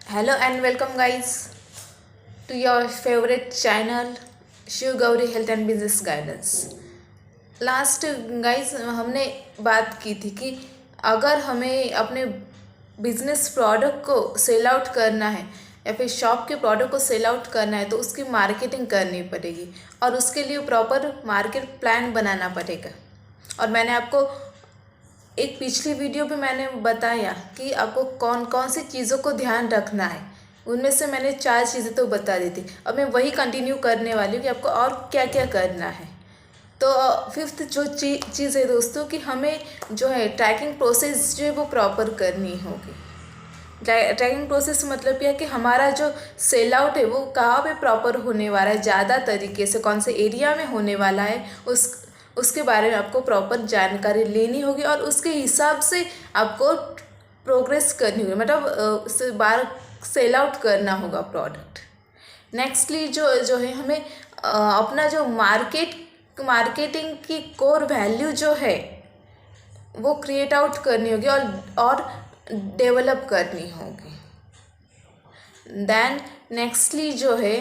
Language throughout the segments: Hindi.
Hello and welcome guys to your favorite channel Shiv Gauri health and business guidance. Last guys हमने बात की थी कि अगर हमें अपने बिजनेस प्रोडक्ट को सेल आउट करना है या फिर शॉप के प्रोडक्ट को सेल आउट करना है तो उसकी मार्केटिंग करनी पड़ेगी और उसके लिए प्रॉपर मार्केट प्लान बनाना पड़ेगा। और मैंने आपको एक पिछली वीडियो पे मैंने बताया कि आपको कौन कौन सी चीज़ों को ध्यान रखना है। उनमें से मैंने 4 चीज़ें तो बता दी थी। अब मैं वही कंटिन्यू करने वाली हूँ कि आपको और क्या क्या करना है। तो फिफ्थ जो चीज़ है दोस्तों कि हमें जो है ट्रैकिंग प्रोसेस जो है वो प्रॉपर करनी होगी। ट्रैकिंग प्रोसेस मतलब यह कि हमारा जो सेल आउट है वो कहाँ पे प्रॉपर होने वाला है, ज़्यादा तरीके से कौन से एरिया में होने वाला है, उसके बारे में आपको प्रॉपर जानकारी लेनी होगी और उसके हिसाब से आपको प्रोग्रेस करनी होगी, मतलब बार सेल आउट करना होगा प्रोडक्ट। नेक्स्टली जो है हमें अपना जो मार्केटिंग की कोर वैल्यू जो है वो क्रिएट आउट करनी होगी और डेवलप करनी होगी। देन नेक्स्टली जो है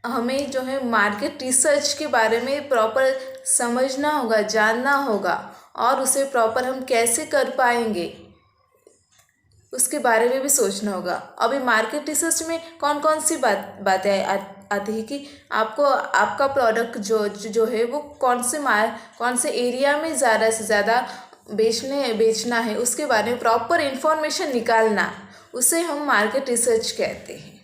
हमें जो है मार्केट रिसर्च के बारे में प्रॉपर समझना होगा, जानना होगा और उसे प्रॉपर हम कैसे कर पाएंगे उसके बारे में भी सोचना होगा। अभी मार्केट रिसर्च में कौन कौन सी बातें आती है कि आपको आपका प्रोडक्ट जो है वो कौन से एरिया में ज़्यादा से ज़्यादा बेचना है, उसके बारे में प्रॉपर इंफॉर्मेशन निकालना, उसे हम मार्केट रिसर्च कहते हैं।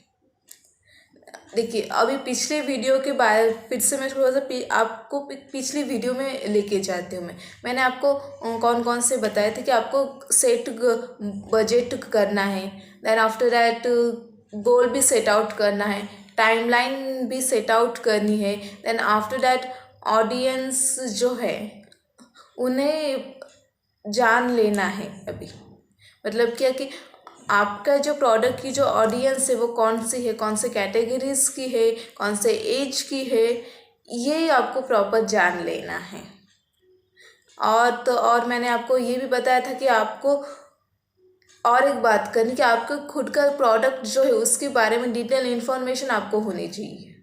देखिए अभी पिछले वीडियो के बारे फिर से मैं थोड़ा सा आपको पिछली वीडियो में लेके जाती हूँ। मैंने आपको कौन कौन से बताए थे कि आपको सेट बजट करना है, देन आफ्टर दैट गोल भी सेट आउट करना है, टाइमलाइन भी सेट आउट करनी है, देन आफ्टर दैट ऑडियंस जो है उन्हें जान लेना है। अभी मतलब क्या कि आपका जो प्रोडक्ट की जो ऑडियंस है वो कौन सी है, कौन से कैटेगरीज की है, कौन से एज की है, ये आपको प्रॉपर जान लेना है। और मैंने आपको ये भी बताया था कि आपको और एक बात करनी कि आपको खुद का प्रोडक्ट जो है उसके बारे में डिटेल इन्फॉर्मेशन आपको होनी चाहिए।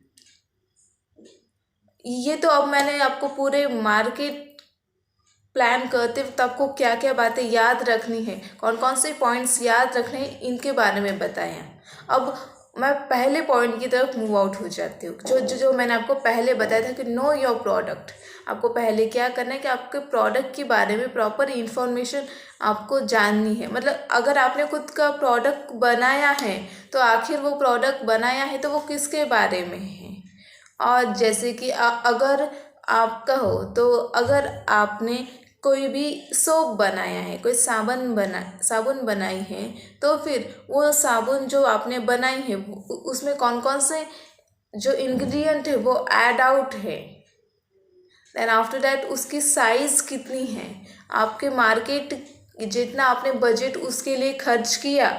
ये तो अब मैंने आपको पूरे मार्केट प्लान करते वक्त आपको क्या क्या बातें याद रखनी है, कौन कौन से पॉइंट्स याद रखने हैं, इनके बारे में बताया। अब मैं पहले पॉइंट की तरफ मूव आउट हो जाती हूँ। जो मैंने आपको पहले बताया था कि नो योर प्रोडक्ट। आपको पहले क्या करना है कि आपके प्रोडक्ट के बारे में प्रॉपर इन्फॉर्मेशन आपको जाननी है। मतलब अगर आपने खुद का प्रोडक्ट बनाया है तो आखिर वो प्रोडक्ट बनाया है तो वो किसके बारे में है। और जैसे कि अगर आपका हो तो अगर आपने कोई भी सोप बनाया है, कोई साबुन बनाई है तो फिर वो साबुन जो आपने बनाई है उसमें कौन कौन से जो इंग्रेडिएंट है वो ऐड आउट है, देन आफ्टर दैट उसकी साइज़ कितनी है, आपके मार्केट जितना आपने बजट उसके लिए खर्च किया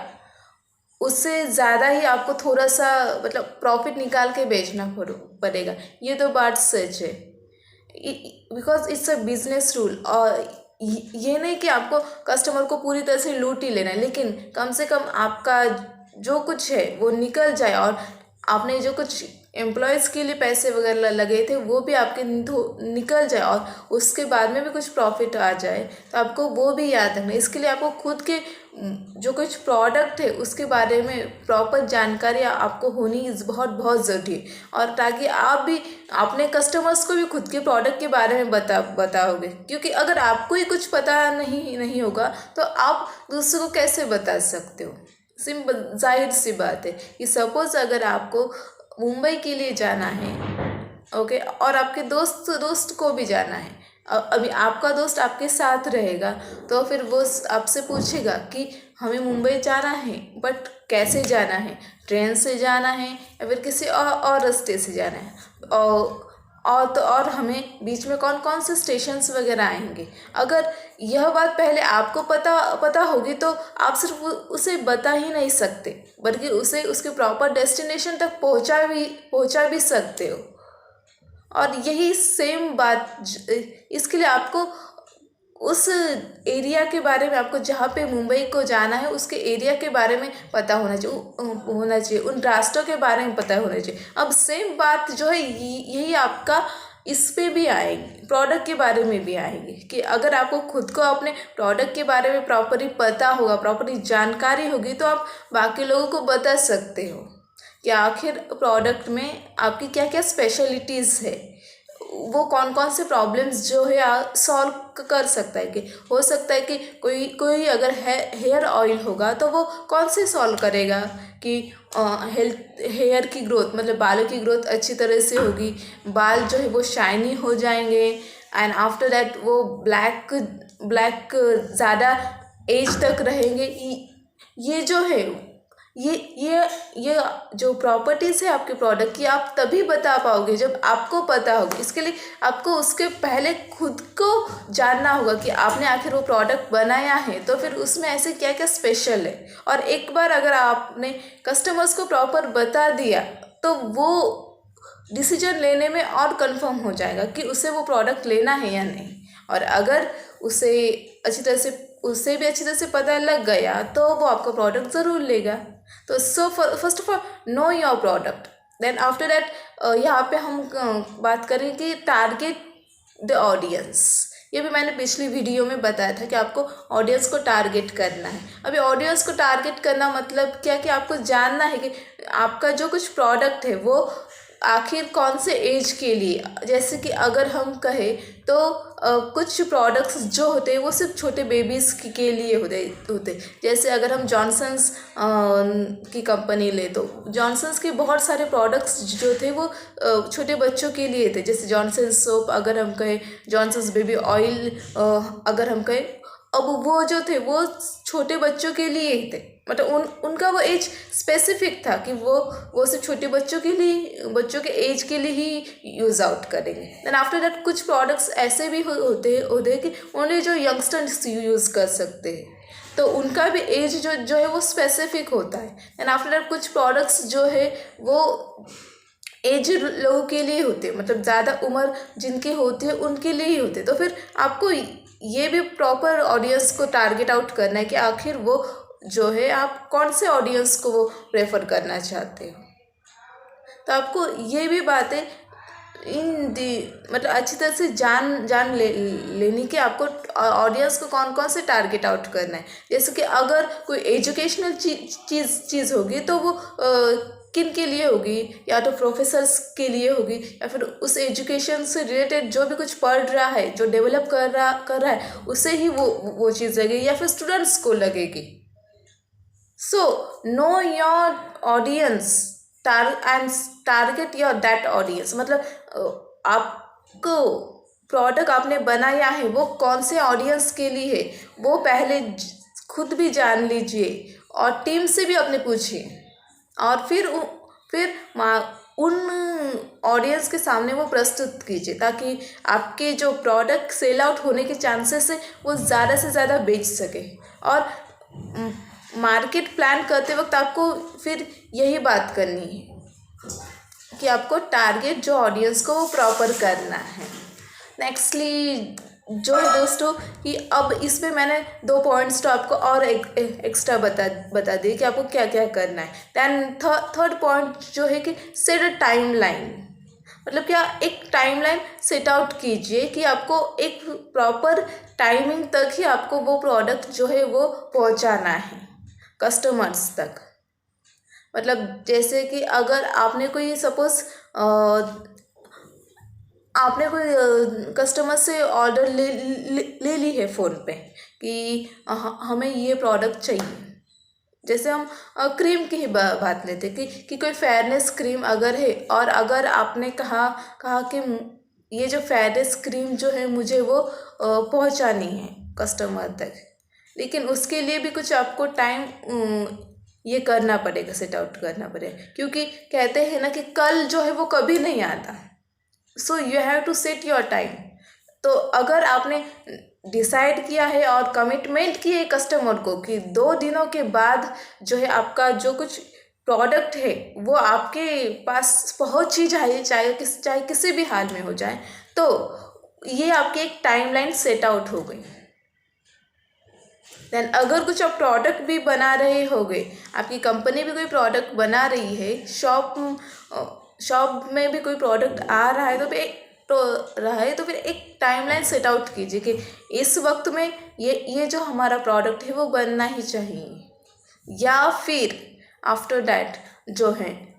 उससे ज़्यादा ही आपको थोड़ा सा मतलब प्रॉफिट निकाल के बेचना पड़ेगा। ये तो बात सच है, because it's a business rule. और ये नहीं कि आपको कस्टमर को पूरी तरह से लूट ही लेना है, लेकिन कम से कम आपका जो कुछ है वो निकल जाए और आपने जो कुछ एम्प्लॉयज़ के लिए पैसे वगैरह लगे थे वो भी आपके निकल जाए और उसके बाद में भी कुछ प्रॉफिट आ जाए, तो आपको वो भी याद रखना। इसके लिए आपको खुद के जो कुछ प्रोडक्ट है उसके बारे में प्रॉपर जानकारी आपको होनी बहुत बहुत ज़रूरी है, और ताकि आप भी अपने कस्टमर्स को भी खुद के प्रोडक्ट के बारे में बताओगे। क्योंकि अगर आपको ही कुछ पता नहीं होगा तो आप दूसरों को कैसे बता सकते हो। सिंपल जाहिर सी बात है कि सपोज़ अगर आपको मुंबई के लिए जाना है, ओके, और आपके दोस्त को भी जाना है, अभी आपका दोस्त आपके साथ रहेगा तो फिर वो आपसे पूछेगा कि हमें मुंबई जाना है बट कैसे जाना है, ट्रेन से जाना है या फिर किसी और रास्ते से जाना है, और हमें बीच में कौन कौन से स्टेशंस वगैरह आएंगे। अगर यह बात पहले आपको पता होगी तो आप सिर्फ उसे बता ही नहीं सकते बल्कि उसे उसके प्रॉपर डेस्टिनेशन तक पहुंचा भी सकते हो। और यही सेम बात इसके लिए आपको उस एरिया के बारे में, आपको जहाँ पे मुंबई को जाना है उसके एरिया के बारे में पता होना चाहिए, उन रास्तों के बारे में पता होना चाहिए। अब सेम बात जो है यही आपका इस पे भी आएगी, प्रोडक्ट के बारे में भी आएगी कि अगर आपको खुद को अपने प्रोडक्ट के बारे में प्रॉपरली पता होगा, प्रॉपरली जानकारी होगी, तो आप बाकी लोगों को बता सकते हो कि आखिर प्रोडक्ट में आपकी क्या क्या स्पेशलिटीज़ है, वो कौन कौन से प्रॉब्लम्स जो है सॉल्व कर सकता है। कि हो सकता है कि कोई अगर हेयर ऑयल होगा तो वो कौन से सॉल्व करेगा कि हेयर की ग्रोथ, मतलब बालों की ग्रोथ अच्छी तरह से होगी, बाल जो है वो शाइनी हो जाएंगे, एंड आफ्टर दैट वो ब्लैक ज़्यादा एज तक रहेंगे। ये जो है ये जो प्रॉपर्टीज़ है आपके प्रोडक्ट की, आप तभी बता पाओगे जब आपको पता होगा। इसके लिए आपको उसके पहले खुद को जानना होगा कि आपने आखिर वो प्रोडक्ट बनाया है तो फिर उसमें ऐसे क्या क्या स्पेशल है। और एक बार अगर आपने कस्टमर्स को प्रॉपर बता दिया तो वो डिसीजन लेने में और कंफर्म हो जाएगा कि उसे वो प्रोडक्ट लेना है या नहीं। और अगर उसे उससे भी अच्छी तरह से पता लग गया तो वो आपका प्रोडक्ट ज़रूर लेगा। तो first of all know your product, then after that यहाँ पे हम बात करें कि टारगेट द ऑडियंस। ये भी मैंने पिछली वीडियो में बताया था कि आपको ऑडियंस को टारगेट करना है। अभी ऑडियंस को टारगेट करना मतलब क्या कि आपको जानना है कि आपका जो कुछ प्रोडक्ट है वो आखिर कौन से एज के लिए। जैसे कि अगर हम कहें तो कुछ प्रोडक्ट्स जो होते हैं वो सिर्फ छोटे बेबीज़ के लिए होते। जैसे अगर हम जॉनसन्स की कंपनी ले तो जॉनसन्स के बहुत सारे प्रोडक्ट्स जो थे वो छोटे बच्चों के लिए थे। जैसे जॉनसन्स सोप अगर हम कहें, जॉनसन्स बेबी ऑयल अगर हम कहें, अब वो जो थे वो छोटे बच्चों के लिए ही थे। मतलब उनका वो एज स्पेसिफिक था कि वो सिर्फ छोटे बच्चों के एज के लिए ही यूज़ आउट करेंगे। देन आफ्टर दैट कुछ प्रोडक्ट्स ऐसे भी होते हैं कि ओनली जो यंगस्टर्स यूज़ कर सकते हैं, तो उनका भी एज जो है वो स्पेसिफिक होता है। देन आफ्टर दैट कुछ प्रोडक्ट्स जो है वो एज लोगों के लिए होते हैं, मतलब ज़्यादा उम्र जिनकी होती है उनके लिए ही होते। तो फिर आपको ये भी प्रॉपर ऑडियंस को टारगेट आउट करना है कि आखिर वो जो है आप कौन से ऑडियंस को वो प्रेफर करना चाहते हो। तो आपको ये भी बातें मतलब अच्छी तरह से जान लेनी कि आपको ऑडियंस को कौन कौन से टारगेट आउट करना है। जैसे कि अगर कोई एजुकेशनल चीज़ होगी तो वो किन के लिए होगी, या तो प्रोफेसर्स के लिए होगी, या फिर उस एजुकेशन से रिलेटेड जो भी कुछ पढ़ रहा है, जो डेवलप कर रहा है, उसे ही वो चीज़ लगेगी, या फिर स्टूडेंट्स को लगेगी। So know your audience and target your that audience. मतलब आपको प्रोडक्ट आपने बनाया है वो कौन से ऑडियंस के लिए है वो पहले खुद भी जान लीजिए और टीम से भी अपने पूछिए, और फिर उन ऑडियंस के सामने वो प्रस्तुत कीजिए, ताकि आपके जो प्रोडक्ट सेल आउट होने के चांसेस है वो ज़्यादा से ज़्यादा बेच सके। और मार्केट प्लान करते वक्त आपको फिर यही बात करनी है कि आपको टारगेट जो ऑडियंस को वो प्रॉपर करना है। नेक्स्टली जो है दोस्तों कि अब इसमें मैंने 2 पॉइंट्स तो आपको और एक्स्ट्रा बता दिए कि आपको क्या क्या करना है। दैन थर्ड पॉइंट जो है कि सेट अ टाइम लाइन। मतलब क्या, एक टाइमलाइन सेट आउट कीजिए कि आपको एक प्रॉपर टाइमिंग तक ही आपको वो प्रोडक्ट जो है वो पहुंचाना है कस्टमर्स तक। मतलब जैसे कि अगर आपने कोई सपोज आपने कोई कस्टमर से ऑर्डर ले ली है फ़ोन पे कि हमें ये प्रोडक्ट चाहिए। जैसे हम क्रीम की ही बात लेते कि कोई फेयरनेस क्रीम अगर है, और अगर आपने कहा कि ये जो फेयरनेस क्रीम जो है मुझे वो पहुंचानी है कस्टमर तक, लेकिन उसके लिए भी कुछ आपको टाइम ये करना पड़ेगा, सेट आउट करना पड़ेगा। क्योंकि कहते हैं ना कि कल जो है वो कभी नहीं आता। So you have to set your time. तो अगर आपने डिसाइड किया है और कमिटमेंट की है कस्टमर को कि 2 दिनों के बाद जो है आपका जो कुछ प्रोडक्ट है वो आपके पास पहुंच ही जाए, चाहे किसी भी हाल में हो जाए, तो ये आपकी एक टाइमलाइन सेट आउट हो गई। देन अगर कुछ आप प्रोडक्ट भी बना रहे होगे, आपकी कंपनी भी कोई प्रोडक्ट बना रही है, शॉप में भी कोई प्रोडक्ट आ रहा है, तो फिर एक टाइमलाइन सेट आउट कीजिए कि इस वक्त में ये जो हमारा प्रोडक्ट है वो बनना ही चाहिए, या फिर आफ्टर दैट जो है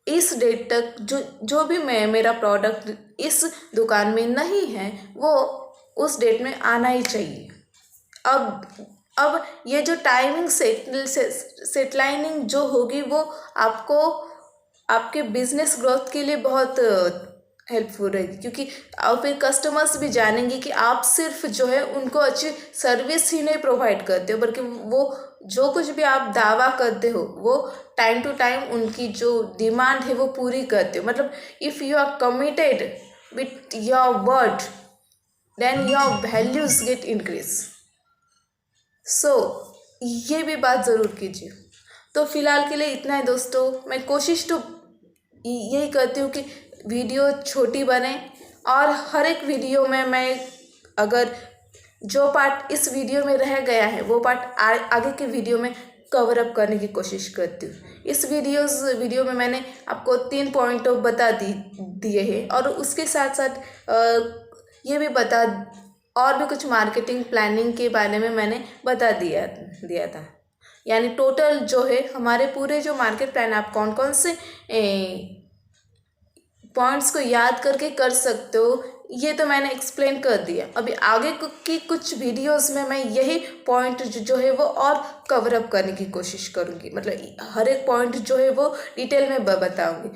इस डेट तक जो भी मेरा प्रोडक्ट इस दुकान में नहीं है वो उस डेट में आना ही चाहिए। अब ये जो टाइमिंग सेटलाइनिंग जो होगी वो आपको आपके बिजनेस ग्रोथ के लिए बहुत हेल्पफुल रहेगी, क्योंकि अब फिर कस्टमर्स भी जानेंगे कि आप सिर्फ जो है उनको अच्छी सर्विस ही नहीं प्रोवाइड करते हो, बल्कि वो जो कुछ भी आप दावा करते हो वो टाइम टू टाइम उनकी जो डिमांड है वो पूरी करते हो। मतलब if you are committed with your word then your values get increase. So ये भी बात ज़रूर कीजिए। तो फिलहाल के लिए इतना है दोस्तों। मैं कोशिश तो यही करती हूँ कि वीडियो छोटी बने, और हर एक वीडियो में मैं अगर जो पार्ट इस वीडियो में रह गया है वो पार्ट आगे के वीडियो में कवर अप करने की कोशिश करती हूँ। इस वीडियो में मैंने आपको 3 पॉइंट बता दिए हैं, और उसके साथ साथ ये भी बता और भी कुछ मार्केटिंग प्लानिंग के बारे में मैंने बता दिया था। यानी टोटल जो है हमारे पूरे जो मार्केट प्लान, आप कौन कौन से पॉइंट्स को याद करके कर सकते हो, ये तो मैंने एक्सप्लेन कर दिया। अभी आगे की कुछ वीडियोस में मैं यही पॉइंट जो है वो और कवर अप करने की कोशिश करूँगी। मतलब हर एक पॉइंट जो है वो डिटेल में बताऊँगी,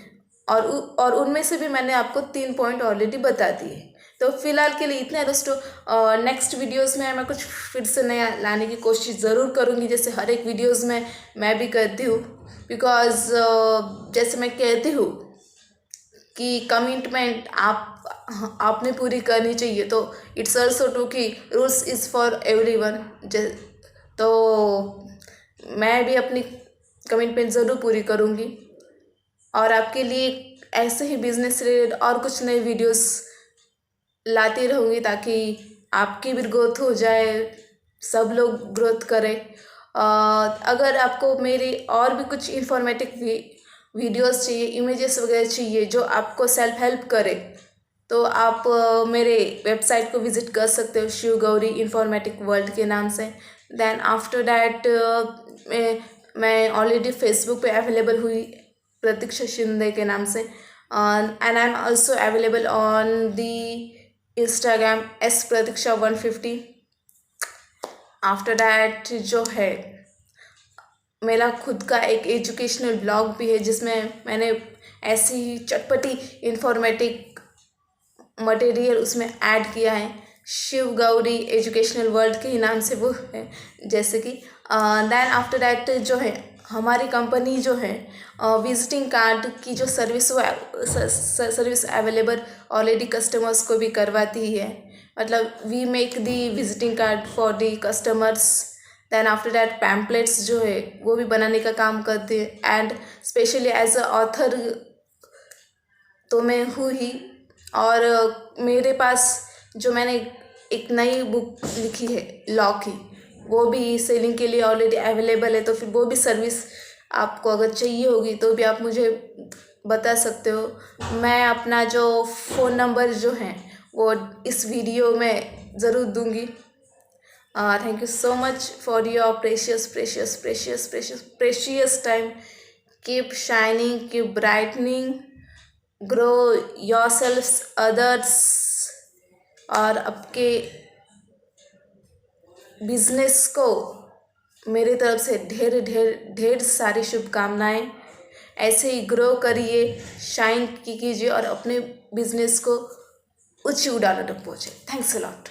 और उनमें से भी मैंने आपको 3 पॉइंट ऑलरेडी बता दिए। तो फिलहाल के लिए इतना है दोस्तों। नेक्स्ट वीडियोस में मैं कुछ फिर से नया लाने की कोशिश ज़रूर करूँगी, जैसे हर एक वीडियोस में मैं भी करती हूँ। बिकॉज जैसे मैं कहती हूँ कि कमिटमेंट आपने पूरी करनी चाहिए, तो इट्स ऑल्सो ट्रू कि रूल्स इज़ फॉर एवरीवन। तो मैं भी अपनी कमिटमेंट ज़रूर पूरी करूँगी, और आपके लिए ऐसे ही बिजनेस रिलेटेड और कुछ नए वीडियोस लाती रहूँगी, ताकि आपकी भी ग्रोथ हो जाए, सब लोग ग्रोथ करें। अगर आपको मेरी और भी कुछ इंफॉर्मेटिव वीडियोस चाहिए, इमेजेस वगैरह चाहिए जो आपको सेल्फ हेल्प करे, तो आप मेरे वेबसाइट को विज़िट कर सकते हो, शिव गौरी इन्फॉर्मेटिक वर्ल्ड के नाम से। देन आफ्टर दैट मैं ऑलरेडी फेसबुक पे अवेलेबल हुई प्रतीक्षा शिंदे के नाम से, and I am also available on the Instagram S Pratiksha 150। After that जो है मेरा खुद का एक एजुकेशनल ब्लॉग भी है, जिसमें मैंने ऐसी चटपटी इंफॉर्मेटिव मटेरियल उसमें ऐड किया है। शिव गौरी एजुकेशनल वर्ल्ड के ही नाम से वो है, जैसे कि देन आफ्टर दैट जो है हमारी कंपनी जो है विजिटिंग कार्ड की जो सर्विस अवेलेबल ऑलरेडी कस्टमर्स को भी करवाती ही है। मतलब we make the visiting card for the customers. Then after that pamphlets जो है वो भी बनाने का काम करते हैं, and specially as a author तो मैं हूँ ही, और मेरे पास जो मैंने एक नई बुक लिखी है लॉ की, वो भी सेलिंग के लिए ऑलरेडी अवेलेबल है। तो फिर वो भी सर्विस आपको अगर चाहिए होगी तो भी आप मुझे बता सकते हो। मैं अपना जो फ़ोन नंबर जो है वो इस वीडियो में ज़रूर दूंगी। Thank you so much for your precious time. Keep shining, keep brightening, grow yourselves, others, और आपके बिजनेस को मेरी तरफ से ढेर सारी शुभकामनाएं। ऐसे ही ग्रो करिए, शाइन कीजिए और अपने बिजनेस को ऊंची उड़ानों तक पहुँचे। Thanks a lot.